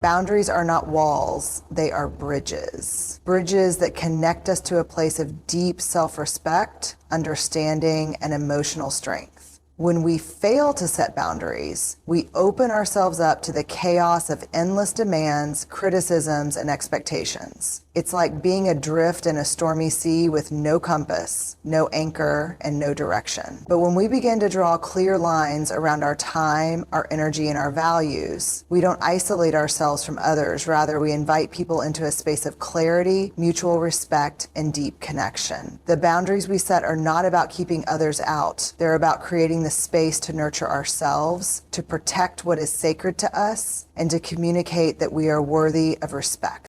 Boundaries are not walls, they are bridges. Bridges that connect us to a place of deep self-respect, understanding, and emotional strength. When we fail to set boundaries, we open ourselves up to the chaos of endless demands, criticisms, and expectations. It's like being adrift in a stormy sea with no compass, no anchor, and no direction. But when we begin to draw clear lines around our time, our energy, and our values, we don't isolate ourselves from others. Rather, we invite people into a space of clarity, mutual respect, and deep connection. The boundaries we set are not about keeping others out. They're about creating the space to nurture ourselves, to protect what is sacred to us, and to communicate that we are worthy of respect.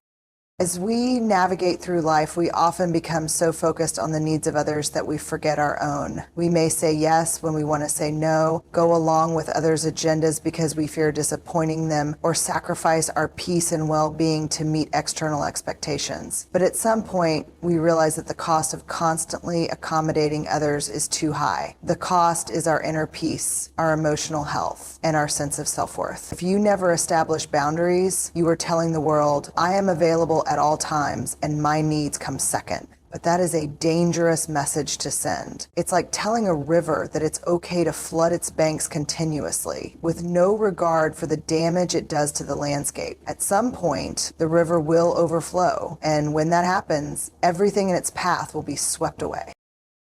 As we navigate through life, we often become so focused on the needs of others that we forget our own. We may say yes when we want to say no, go along with others' agendas because we fear disappointing them, or sacrifice our peace and well-being to meet external expectations. But at some point, we realize that the cost of constantly accommodating others is too high. The cost is our inner peace, our emotional health, and our sense of self-worth. If you never establish boundaries, you are telling the world, I am available at all times and my needs come second. But that is a dangerous message to send. It's like telling a river that it's okay to flood its banks continuously with no regard for the damage it does to the landscape. At some point, the river will overflow, and when that happens, everything in its path will be swept away.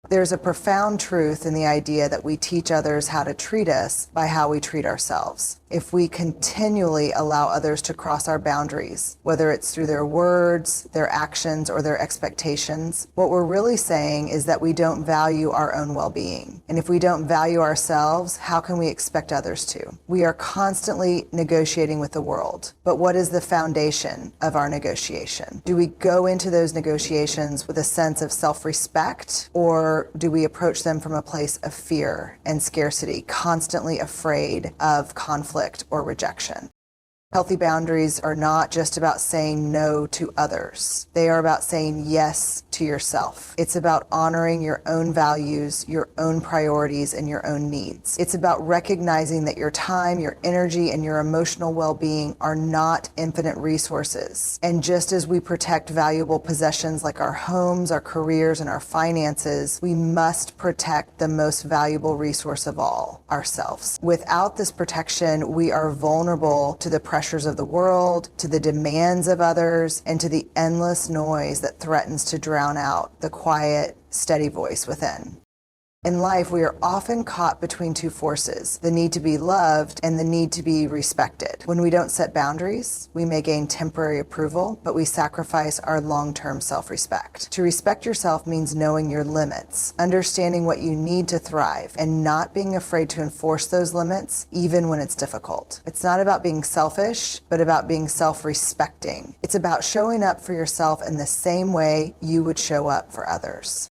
There's a profound truth in the idea that we teach others how to treat us by how we treat ourselves. If we continually allow others to cross our boundaries, whether it's through their words, their actions, or their expectations, what we're really saying is that we don't value our own well-being. And if we don't value ourselves, how can we expect others to? We are constantly negotiating with the world. But what is the foundation of our negotiation? Do we go into those negotiations with a sense of self-respect, or do we approach them from a place of fear and scarcity, constantly afraid of conflict or rejection? Healthy boundaries are not just about saying no to others. They are about saying yes to yourself. It's about honoring your own values, your own priorities, and your own needs. It's about recognizing that your time, your energy, and your emotional well-being are not infinite resources. And just as we protect valuable possessions like our homes, our careers, and our finances, we must protect the most valuable resource of all, ourselves. Without this protection, we are vulnerable to the pressures of the world, to the demands of others, and to the endless noise that threatens to drown out the quiet, steady voice within. In life, we are often caught between two forces, the need to be loved and the need to be respected. When we don't set boundaries, we may gain temporary approval, but we sacrifice our long-term self-respect. To respect yourself means knowing your limits, understanding what you need to thrive, and not being afraid to enforce those limits, even when it's difficult. It's not about being selfish, but about being self-respecting. It's about showing up for yourself in the same way you would show up for others.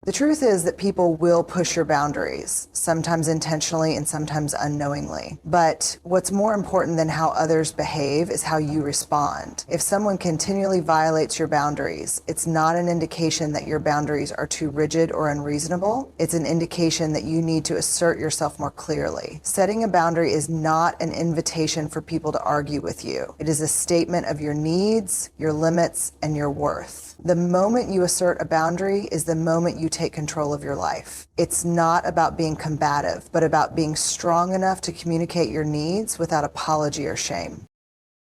The truth is that people will push your boundaries, sometimes intentionally and sometimes unknowingly. But what's more important than how others behave is how you respond. If someone continually violates your boundaries, it's not an indication that your boundaries are too rigid or unreasonable. It's an indication that you need to assert yourself more clearly. Setting a boundary is not an invitation for people to argue with you. It is a statement of your needs, your limits, and your worth. The moment you assert a boundary is the moment you take control of your life. It's not about being combative, but about being strong enough to communicate your needs without apology or shame.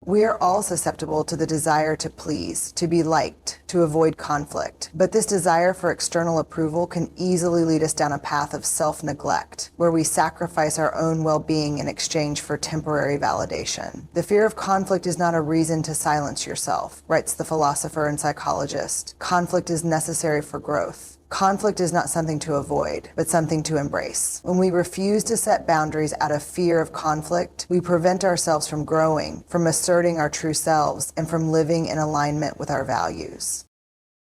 We are all susceptible to the desire to please, to be liked, to avoid conflict. But this desire for external approval can easily lead us down a path of self-neglect, where we sacrifice our own well-being in exchange for temporary validation. The fear of conflict is not a reason to silence yourself, writes the philosopher and psychologist. Conflict is necessary for growth. Conflict is not something to avoid, but something to embrace. When we refuse to set boundaries out of fear of conflict, we prevent ourselves from growing, from asserting our true selves, and from living in alignment with our values.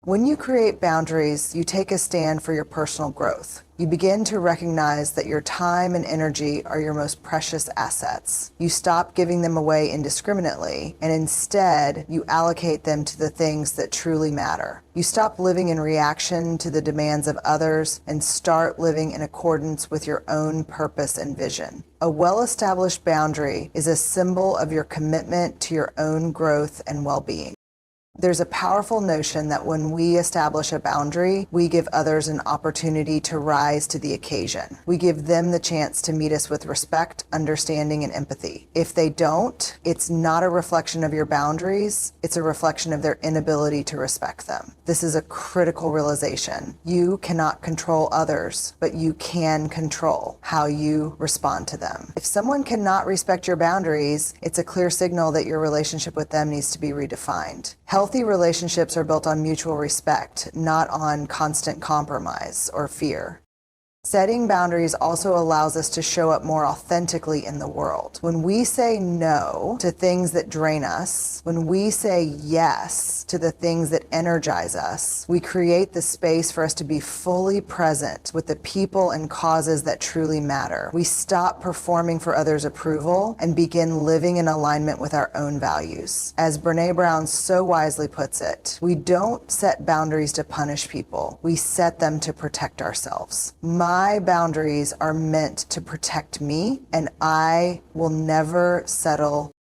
When you create boundaries, you take a stand for your personal growth. You begin to recognize that your time and energy are your most precious assets. You stop giving them away indiscriminately, and instead, you allocate them to the things that truly matter. You stop living in reaction to the demands of others and start living in accordance with your own purpose and vision. A well-established boundary is a symbol of your commitment to your own growth and well-being. There's a powerful notion that when we establish a boundary, we give others an opportunity to rise to the occasion. We give them the chance to meet us with respect, understanding, and empathy. If they don't, it's not a reflection of your boundaries, it's a reflection of their inability to respect them. This is a critical realization. You cannot control others, but you can control how you respond to them. If someone cannot respect your boundaries, it's a clear signal that your relationship with them needs to be redefined. Healthy relationships are built on mutual respect, not on constant compromise or fear. Setting boundaries also allows us to show up more authentically in the world. When we say no to things that drain us, when we say yes to the things that energize us, we create the space for us to be fully present with the people and causes that truly matter. We stop performing for others' approval and begin living in alignment with our own values. As Brene Brown so wisely puts it, we don't set boundaries to punish people. We set them to protect ourselves. My boundaries are meant to protect me, and I will never settle.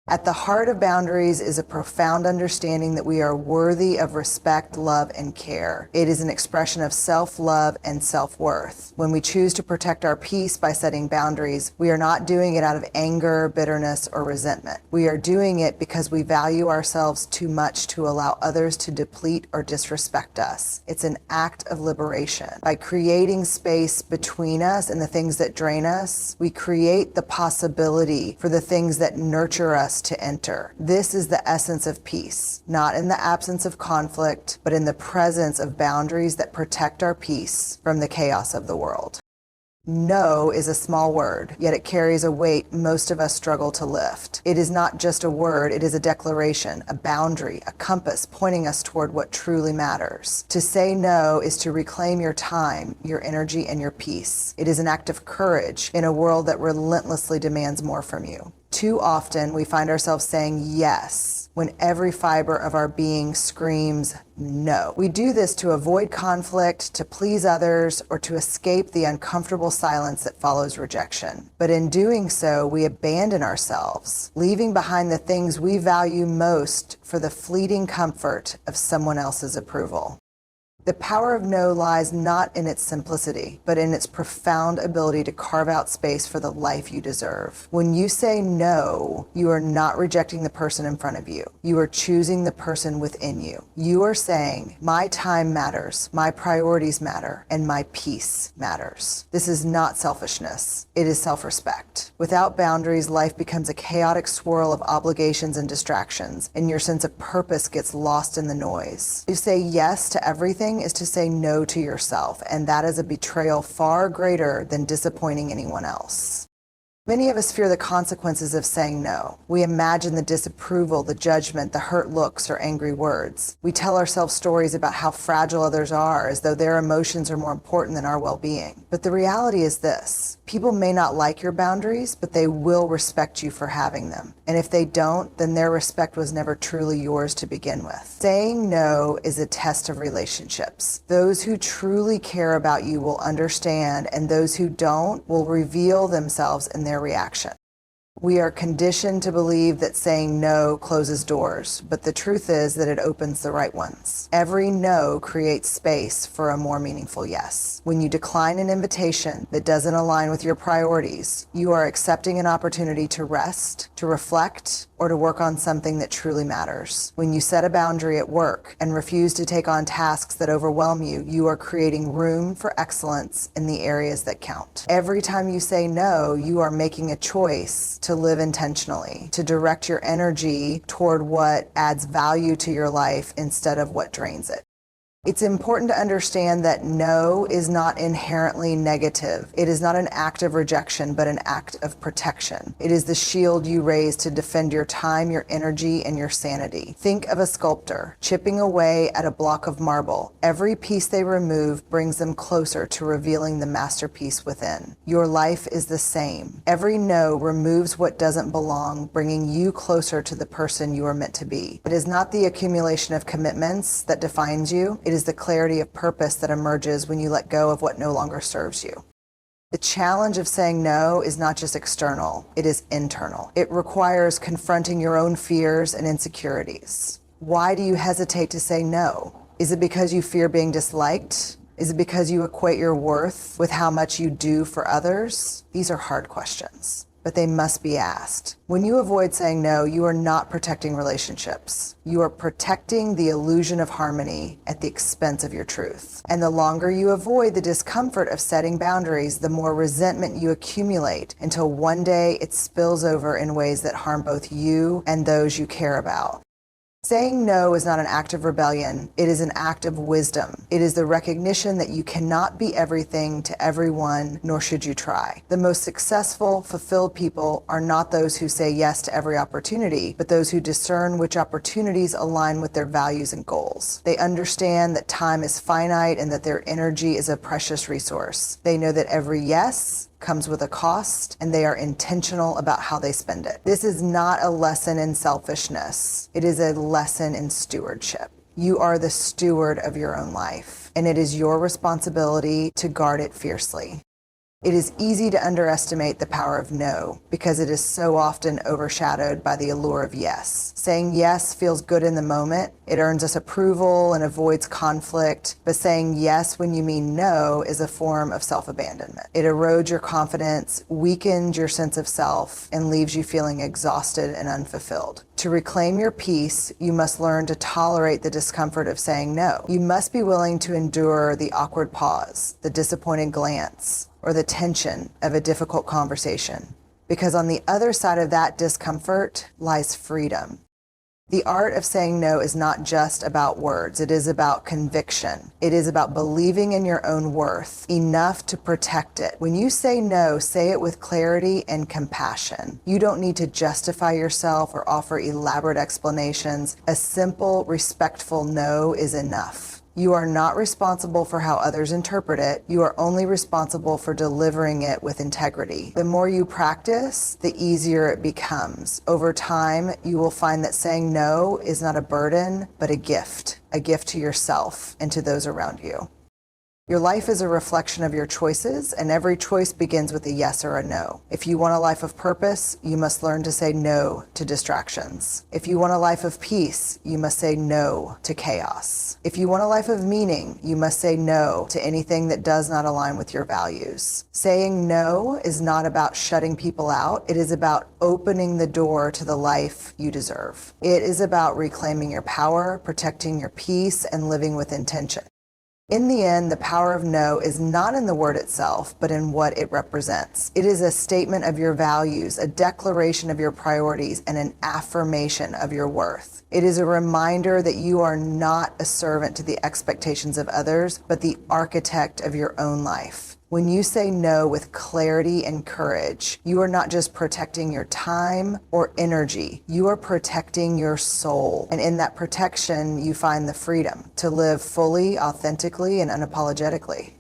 At the heart of boundaries is a profound understanding that we are worthy of respect, love, and care. It is an expression of self-love and self-worth. When we choose to protect our peace by setting boundaries, we are not doing it out of anger, bitterness, or resentment. We are doing it because we value ourselves too much to allow others to deplete or disrespect us. It's an act of liberation. By creating space between us and the things that drain us, we create the possibility for the things that nurture us to enter. This is the essence of peace, not in the absence of conflict, but in the presence of boundaries that protect our peace from the chaos of the world. No is a small word, yet it carries a weight most of us struggle to lift. It is not just a word, it is a declaration, a boundary, a compass pointing us toward what truly matters. To say no is to reclaim your time, your energy, and your peace. It is an act of courage in a world that relentlessly demands more from you. Too often, we find ourselves saying yes when every fiber of our being screams no. We do this to avoid conflict, to please others, or to escape the uncomfortable silence that follows rejection. But in doing so, we abandon ourselves, leaving behind the things we value most for the fleeting comfort of someone else's approval. The power of no lies not in its simplicity, but in its profound ability to carve out space for the life you deserve. When you say no, you are not rejecting the person in front of you. You are choosing the person within you. You are saying, my time matters, my priorities matter, and my peace matters. This is not selfishness. It is self-respect. Without boundaries, life becomes a chaotic swirl of obligations and distractions, and your sense of purpose gets lost in the noise. You say yes to everything is to say no to yourself, and that is a betrayal far greater than disappointing anyone else. Many of us fear the consequences of saying no. We imagine the disapproval, the judgment, the hurt looks, or angry words. We tell ourselves stories about how fragile others are, as though their emotions are more important than our well-being. But the reality is this: people may not like your boundaries, but they will respect you for having them. And if they don't, then their respect was never truly yours to begin with. Saying no is a test of relationships. Those who truly care about you will understand, and those who don't will reveal themselves in their reaction. We are conditioned to believe that saying no closes doors, but the truth is that it opens the right ones. Every no creates space for a more meaningful yes. When you decline an invitation that doesn't align with your priorities, you are accepting an opportunity to rest, to reflect, or to work on something that truly matters. When you set a boundary at work and refuse to take on tasks that overwhelm you, you are creating room for excellence in the areas that count. Every time you say no, you are making a choice to live intentionally, to direct your energy toward what adds value to your life instead of what drains it. It's important to understand that no is not inherently negative. It is not an act of rejection, but an act of protection. It is the shield you raise to defend your time, your energy, and your sanity. Think of a sculptor chipping away at a block of marble. Every piece they remove brings them closer to revealing the masterpiece within. Your life is the same. Every no removes what doesn't belong, bringing you closer to the person you are meant to be. It is not the accumulation of commitments that defines you. It is the clarity of purpose that emerges when you let go of what no longer serves you. The challenge of saying no is not just external, it is internal. It requires confronting your own fears and insecurities. Why do you hesitate to say no? Is it because you fear being disliked? Is it because you equate your worth with how much you do for others? These are hard questions, but they must be asked. When you avoid saying no, you are not protecting relationships. You are protecting the illusion of harmony at the expense of your truth. And the longer you avoid the discomfort of setting boundaries, the more resentment you accumulate until one day it spills over in ways that harm both you and those you care about. Saying no is not an act of rebellion. It is an act of wisdom. It is the recognition that you cannot be everything to everyone, nor should you try. The most successful, fulfilled people are not those who say yes to every opportunity, but those who discern which opportunities align with their values and goals. They understand that time is finite and that their energy is a precious resource. They know that every yes comes with a cost, and they are intentional about how they spend it. This is not a lesson in selfishness. It is a lesson in stewardship. You are the steward of your own life, and it is your responsibility to guard it fiercely. It is easy to underestimate the power of no because it is so often overshadowed by the allure of yes. Saying yes feels good in the moment. It earns us approval and avoids conflict. But saying yes when you mean no is a form of self-abandonment. It erodes your confidence, weakens your sense of self, and leaves you feeling exhausted and unfulfilled. To reclaim your peace, you must learn to tolerate the discomfort of saying no. You must be willing to endure the awkward pause, the disappointed glance, or the tension of a difficult conversation, because on the other side of that discomfort lies freedom. The art of saying no is not just about words. It is about conviction. It is about believing in your own worth enough to protect it. When you say no, say it with clarity and compassion. You don't need to justify yourself or offer elaborate explanations. A simple, respectful no is enough. You are not responsible for how others interpret it. You are only responsible for delivering it with integrity. The more you practice, the easier it becomes. Over time, you will find that saying no is not a burden, but a gift to yourself and to those around you. Your life is a reflection of your choices, and every choice begins with a yes or a no. If you want a life of purpose, you must learn to say no to distractions. If you want a life of peace, you must say no to chaos. If you want a life of meaning, you must say no to anything that does not align with your values. Saying no is not about shutting people out. It is about opening the door to the life you deserve. It is about reclaiming your power, protecting your peace, and living with intention. In the end, the power of no is not in the word itself, but in what it represents. It is a statement of your values, a declaration of your priorities, and an affirmation of your worth. It is a reminder that you are not a servant to the expectations of others, but the architect of your own life. When you say no with clarity and courage, you are not just protecting your time or energy, you are protecting your soul. And in that protection, you find the freedom to live fully, authentically, and unapologetically.